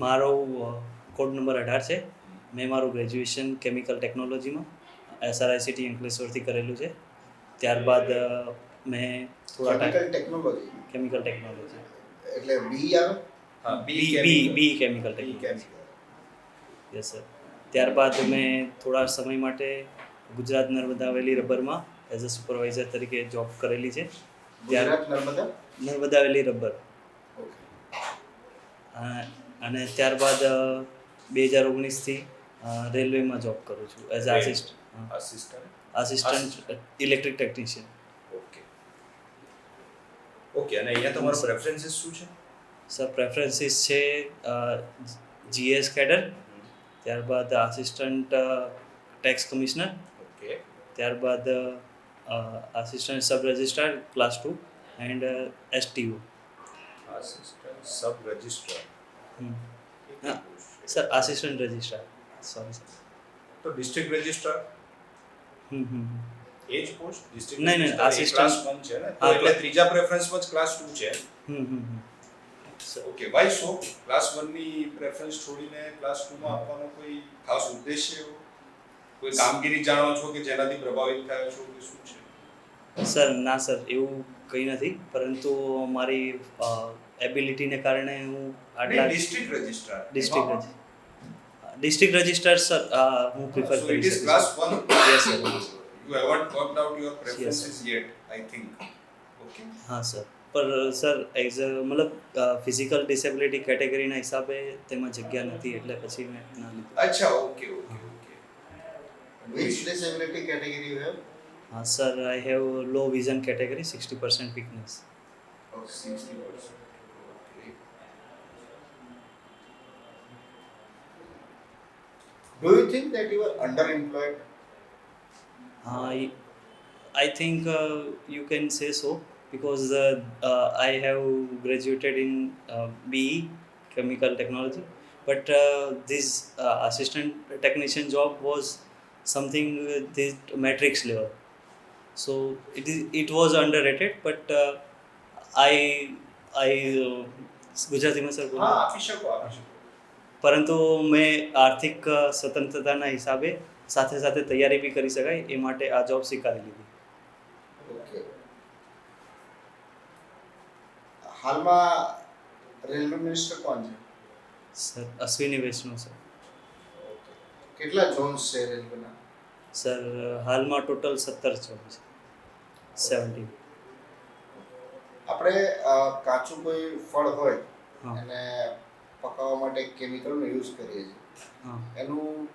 મારો code number 18 છે. મેં મારું ગ્રેજ્યુએશન કેમિકલ ટેકનોલોજીમાં SRICT અંકલેશ્વરથી કરેલું છે. ત્યારબાદ મેં થોડા કેમિકલ ટેકનોલોજી એટલે બી આવે. હા, બી કેમિકલ ટેકનોલોજી. Yes sir. ત્યારબાદ મેં થોડા સમય માટે ગુજરાત નર્મદા વેલી રબરમાં એઝ અ સુપરવાઇઝર તરીકે જોબ કરેલી છે. નર્મદા વેલી રબર. અને ત્યારબાદ 2019થી રેલવેમાં જોબ કરું છું as a assistant electric technician. Okay. અને અહીંયા તમારો પ્રેફરન્સીસ શું છે? સર પ્રેફરન્સીસ છે GS કેડર, ત્યારબાદ આસિસ્ટન્ટ ટેક્સ કમિશનર, ઓકે, ત્યારબાદ assistant sub registrar class 2 and STO. Assistant sub registrar. Sir assistant registrar, sorry sir. તો ડિસ્ટ્રિક્ટ રજિસ્ટ્રાર એ જ પોસ્ટ? ડિસ્ટ્રિક્ટ નહીં, આસિસ્ટન્ટ ક્લાસ 1 છે ને, તો એટલે ત્રીજા પ્રેફરન્સમાં જ ક્લાસ 2 છે. ઓકે. વાય સો ક્લાસ 1 ની પ્રેફરન્સ છોડીને ક્લાસ 2 માં આપવાનો કોઈ ખાસ ઉદ્દેશ્ય, કોઈ કામગીરી જાણો છો કે જેનાથી પ્રભાવિત થયા છો કે શું છે? સર ના સર, એવું કંઈ નથી, પરંતુ મારી એબિલિટીને કારણે હું આટલા ડિસ્ટ્રિક્ટ રજિસ્ટ્રાર સર હું પ્રિફર so કરી it is શકું. class 1. Yes sir. You haven't worked out your preferences yet, I think. Okay. હા સર. પર સર એઝ અ મતલબ ફિઝિકલ ડિસેબિલિટી કેટેગરીના હિસાબે તેમાં જગ્યા નથી, એટલે પછી મેં ના લીધું. અચ્છા, okay. Which disability category you have? હા sir, I have low vision category, 60% weakness. Oh, 60%. Okay. Do you think that you are underemployed? I think you can say so, because I have graduated in BE chemical technology, but this assistant technician job was something this matrix level, so it was underrated, but I ગુજરાતીમાં sir હા, આપી શકો. પરંતુ મેં આર્થિક સ્વતંત્રતાના હિસાબે સાથે સાથે તૈયારી બી કરી શકાય એ માટે આ જોબ સ્વીકારી લીધી. Okay. હાલમાં રેલવે મિનિસ્ટર કોણ છે? સર અશ્વિની વૈષ્ણવ સર. કેટલા ઝોન્સ છે રેલવેના? સર હાલમાં ટોટલ 17 જોબ છે. 17. આપણે કાચું કોઈ ફળ હોય હા. એને પકાવવા માટે કેમિકલનો યુઝ કરીએ છીએ. હા. એનું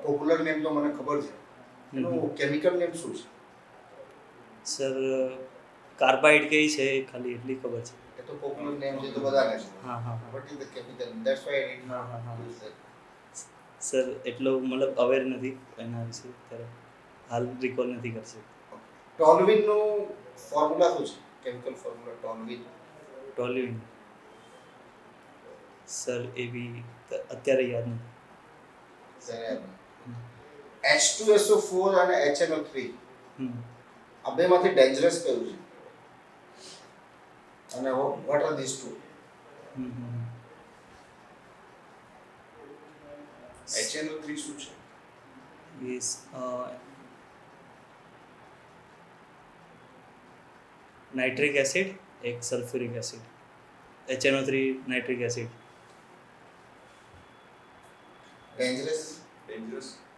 પોપ્યુલર નેમ તો મને ખબર છે, એનું કેમિકલ નેમ શું છે? સર કાર્બાઇડ કહે છે, ખાલી એટલી ખબર છે. એ તો પોપ્યુલર નેમ છે, તો બધાને છે. હા હા. What is the chemical? That's why I did હા, હા, હા. Use that. સર એટલો મતલબ અવેર નથી એના વિશે, ત્યારે હાલ રિકોલ નથી કરી શકતો. ટોલ્યુઇનનું ફોર્મ્યુલા શું છે? Chemical formula toluene. Toluene sir એવી અત્યારે યાદ નથી. H2SO4 અને HNO3 આ બેમાંથી ડેન્જરસ કયું છે? અને what are these two? HNO3 શું છે? Yes, નાઇટ્રિક એસિડ, એક sulphuric acid. HNO3 nitric acid. Dangerous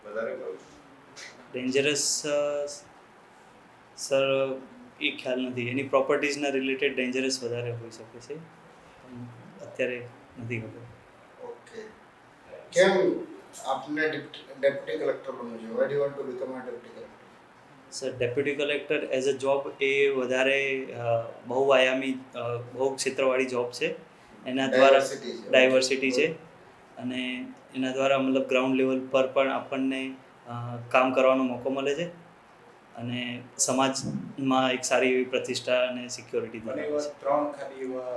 વધારે કયું છે? ડેન્જરસ સર એ ખ્યાલ નથી, એની પ્રોપર્ટીઝના રિલેટેડ ડેન્જરસ વધારે હોઈ શકે છે, પણ અત્યારે નથી ખબર. ઓકે. કેમ આપને ડેપ્યુટી કલેક્ટર બનવું છે? Why do you want to become a deputy collector? Sir deputy collector as a job એ વધારે બહુઆયામી બહુ ક્ષેત્રવાળી જોબ છે. એના દ્વારા ડાયવર્સિટી છે, અને એના દ્વારા મતલબ ગ્રાઉન્ડ લેવલ પર પણ આપણને કામ કરવાનો મોકો મળે છે, અને સમાજમાં એક સારી એવી પ્રતિષ્ઠા અને સિક્યોરિટી મને મળે એવા છે. 3 ખાલી એવા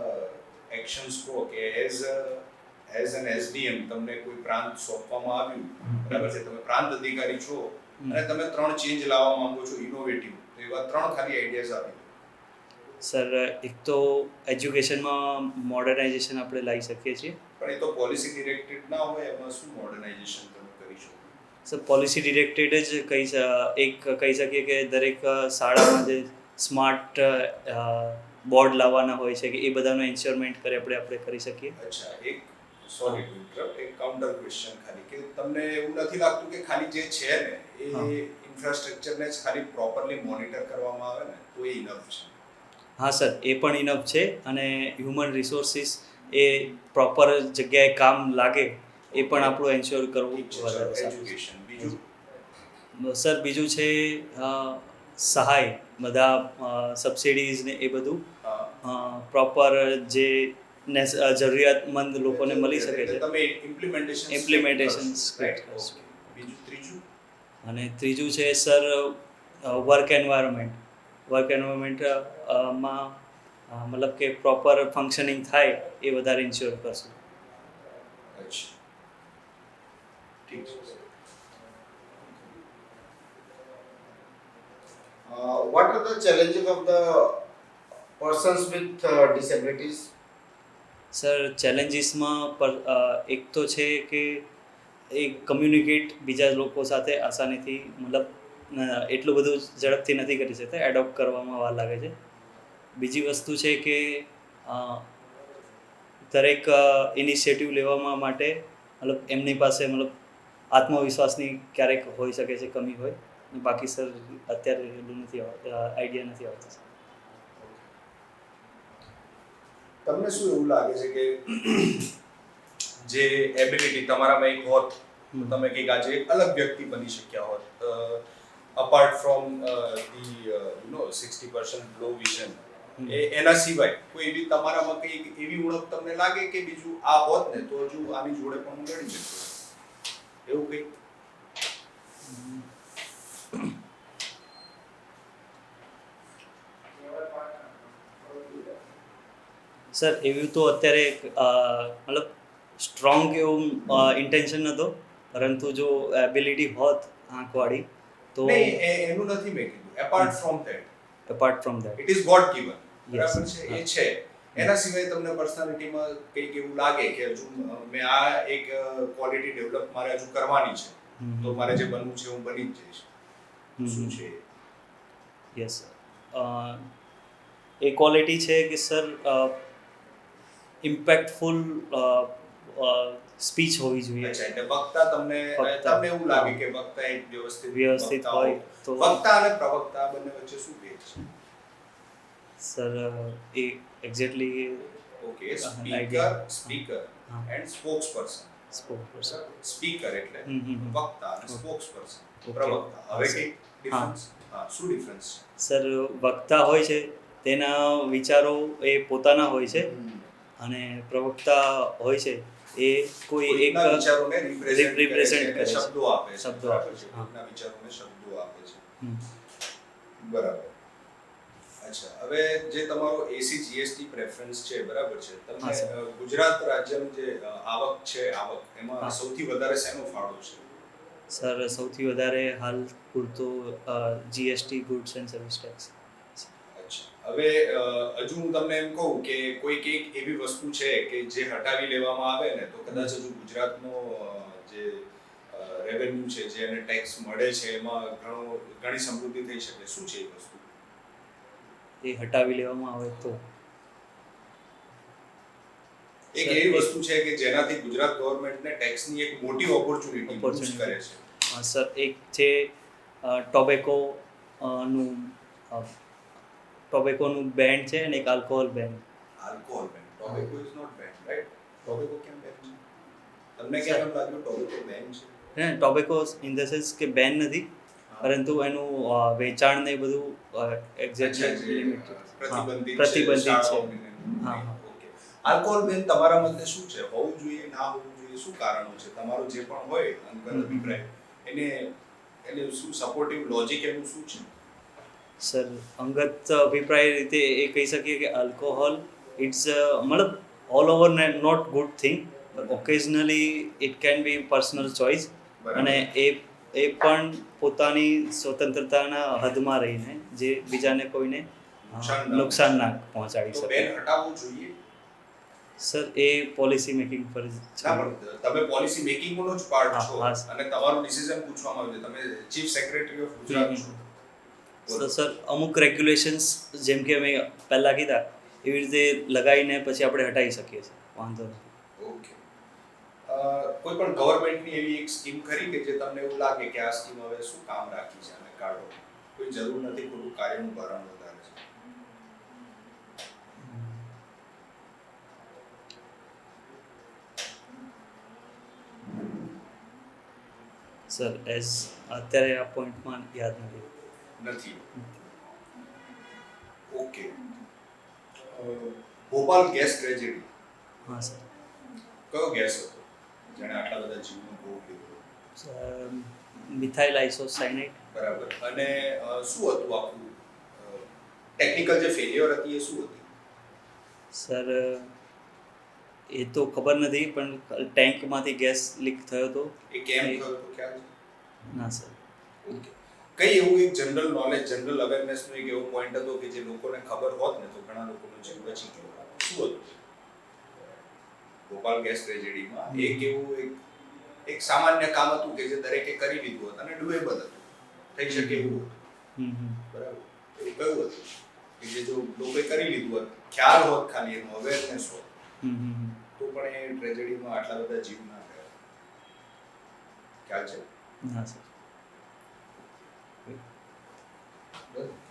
એક્શન્સ કહો કે એઝ એન SDM તમને કોઈ પ્રાંત સોંપવામાં આવ્યું, બરાબર છે, તમે પ્રાંત અધિકારી છો અને તમે 3 ચેન્જ લાવવા માંગો છો ઇનોવેટિવ, તો એવા 3 ખાલી આઈડિયાઝ આપી દો. સર એક તો એજ્યુકેશનમાં મોડર્નાઇઝેશન આપણે લાવી શકીએ છીએ, પણ એ તો પોલિસી ડિરેક્ટેડ ના હોય, એમાં શું મોડર્નાઇઝેશન તમે કરી શકો? સર પોલિસી ડિરેક્ટેડ જ કહી શકીએ કે દરેક શાળામાં જે સ્માર્ટ બોર્ડ લાવવાના હોય છે કે એ બધાનું એન્શ્યોરમેન્ટ કરે આપણે કરી શકીએ. અચ્છા, એક સોરી ટુ ઇન્ટરપ્ટ, એક કાઉન્ટર ક્વેશ્ચન ખાલી, કે તમને એવું નથી લાગતું કે ખાલી જે છે ને એ ઇન્ફ્રાસ્ટ્રક્ચરને જ ખાલી પ્રોપરલી મોનિટર કરવામાં આવે ને તો એ ઇનફ છે? હા સર, એ પણ ઇનફ છે અને હ્યુમન રિસોર્સિસ એ પ્રોપર જગ્યાએ કામ લાગે એ પણ આપણું એન્શ્યોર કરવું વધારે સારું. એજ્યુકેશન બીજું? સર બીજું છે સહાય, બધા સબસિડીઝ ને એ બધું પ્રોપર જે જરૂરિયાતમંદ લોકોને મળી શકે છે. તમે ઇમ્પ્લિમેન્ટેશન બીજું ત્રીજું? અને ત્રીજું છે સર વર્ક એન્વાયરમેન્ટ માં મતલબ કે પ્રોપર ફંક્શનિંગ થાય એ વધારે ઇન્શ્યોર કરશું. અચ્છા, ઠીક છે. What are the challenges of the persons with disabilities? Sir ચેલેન્જીસમાં એક તો છે કે એ કમ્યુનિકેટ બીજા લોકો સાથે આસાનીથી મતલબ એટલું બધું ઝડપથી નથી કરી શકતા, એડોપ્ટ કરવામાં વાર લાગે છે. બીજી વસ્તુ છે કે દરેક ઇનિશિયેટિવ લેવામાં માટે મતલબ એમની પાસે મતલબ આત્મવિશ્વાસની ક્યારેક હોઈ શકે છે કમી હોય. બાકી સર અત્યારે એટલું નથી આઈડિયા નથી આવતો. તમને શું એવું લાગે છે કે જે એબિલિટી તમારામાં એક હોત તો તમે કંઈક આજે એક અલગ વ્યક્તિ બની શક્યા હોત, apart from the 60% low vision, એના સિવાય કોઈ એવી તમારામાં કંઈક એવી ઉણપ તમને લાગે કે બીજું આ હોત ને તો હજુ આની જોડે પણ હું લડી શકતો, એવું કંઈક? સર એવું તો અત્યારે મતલબ સ્ટ્રોંગ એવું ઇન્ટેન્શન નહોતો, પરંતુ જો એબિલિટી હોત આંખવાળી તો એનું નથી મેં કીધું. Apart from that it is God given, બરાબર છે, એ છે. એના સિવાય તમને પર્સનાલિટીમાં કંઈક એવું લાગે કે હજુ મેં આ એક ક્વોલિટી ડેવલપ મારે હજુ કરવાની છે, તો મારે જે બનવું છે હું બની જ જઈશ, શું છે? યસ સર, એ ક્વોલિટી છે કે સર ઇમ્પેક્ટફુલ સ્પીચ હોવી જોઈએ. અચ્છા, એટલે વક્તા તમને એવું લાગે કે વક્તા એક વ્યવસ્થિત હોય તો. વક્તા અને પ્રવક્તા બંને વચ્ચે શું ભેદ છે? સર એ exactly okay, speaker and spokesperson. Speaker એટલે વક્તા અને સ્પોક્સપર્સન પ્રવક્તા. હવે કઈ ડિફરન્સ? શું ડિફરન્સ છે? સર વક્તા હોય છે તેના વિચારો એ પોતાના હોય છે અને પ્રવક્તા હોય છે એ કોઈ એક વિચારોને રિપ્રેઝેન્ટ કરે છે, શબ્દો આપે છે. શબ્દો આપે છે. કોઈના વિચારોને શબ્દો આપે છે, બરાબર. અચ્છા, હવે જે તમારો ACGST પ્રેફરન્સ છે, બરાબર છે, તમને ગુજરાત રાજ્યનું જે આવક એમાં સૌથી વધારે શેનો ફાળો છે? સર સૌથી વધારે હાલ પૂરતો GST goods and service tax. હવે હજુ હું તમને એમ કહું કે કોઈક એક એવી વસ્તુ છે કે જે હટાવી લેવામાં આવે ને તો કદાચ હજુ ગુજરાતનો જે રેવન્યુ છે, જે એને ટેક્સ મળે છે, એમાં ઘણી સમૃદ્ધિ થઈ શકે. શું છે એ વસ્તુ? એ હટાવી લેવામાં આવે તો એક એવી વસ્તુ છે કે જેનાથી ગુજરાત ગવર્નમેન્ટને ટેક્સની એક મોટી ઓપોર્ચ્યુનિટી કરે છે. સર એક છે ટોબેકોનું બેન છે અને એક આલ્કોહોલ બેન. ટોબેકો ઇઝ નોટ બેન, રાઈટ? ટોબેકો કેમ બેન છે? તમને કેમ લાગ્યું ટોબેકો બેન છે? ટોબેકો ઇન ધ સેન્સ કે બેન નથી, પરંતુ એનું વેચાણ ને બધું એક્ઝેક્ટલી પ્રતિબંધિત છે. આલ્કોહોલ બેન તમારા મતે શું છે? હોવું જોઈએ, ના હોવું જોઈએ? શું કારણો છે? તમારો જે પણ હોય અંગત અભિપ્રાય, એને શું સપોર્ટિવ લોજિક એનું શું છે? સર અંગત અભિપ્રાય રીતે એ કહી શકીએ કે આલ્કોહોલ ઇટ્સ મતલબ all over not good thing, occasionally it can be personal choice, અને એ પણ પોતાની સ્વતંત્રતાના હદમાં રહીને જે બીજાને કોઈને નુકસાન ના પહોંચાડી શકે. બેન હટાવવું જોઈએ? સર એ પોલિસી મેકિંગ પર જ છે. ના પણ તમે પોલિસી મેકિંગનો જ પાર્ટ હા, છો હા. અને તમારું ડિસિઝન પૂછવામાં આવ્યું તમે ચીફ સેક્રેટરી ઓફ ગુજરાત છો. તો સર અમુક રેગ્યુલેશન્સ જેમ કે અમે પહેલાં કીધા એવી રીતે લગાવીને પછી આપણે હટાવી શકીએ છીએ, વાંધો નથી. ઓકે. કોઈ પણ ગવર્મેન્ટની એવી એક સ્કીમ ખરી કે જે તમને એવું લાગે કે આ સ્કીમ હવે શું કામ રાખી છે અને કાઢો, કોઈ જરૂર નથી, ખોટું કાર્યનું ભારણ વધારે છે? સર અત્યારે આ પોઈન્ટમાં યાદ નથી. નથી. ઓકે. ભોપાલ ગેસ ટ્રેજેડી હા સર. કયો ગેસ હતો જેણે આટલા બધા જીવનો ભોગ લીધો? Methyl isocyanide. બરાબર. અને શું હતું આખું ટેકનિકલ જે ફેલિયર હતી એ શું હતી? સર એ તો ખબર નથી, પણ ટેન્કમાંથી ગેસ લીક થયો હતો. એ કેમ થયો હતો ખ્યાલ છે? ના સર. ઓકે. કઈ એવું એક જનરલ નોલેજ, જનરલ અવેરનેસનો એક એવો પોઈન્ટ હતો કે જે લોકોને ખબર હોત ને તો ઘણા લોકોનો જીવ બચી ગયો? શું હતું ભોપાલ ગેસ ટ્રેજેડીમાં? એક એવું એક સામાન્ય કામ હતું કે જે દરેકે કરી લીધું હતું અને ડુએબલ હતું, થઈ શકે એવું હતું. બરાબર. એવું કયું હતું કે જે જો લોકોએ કરી લીધું હોત, ખ્યાલ હોત, ખાલી એનો અવેરનેસ હોત, તો પણ એ ટ્રેજેડીમાં આટલા બધા જીવ ના ગયા? ખ્યાલ છે? ના સર. બરાબર.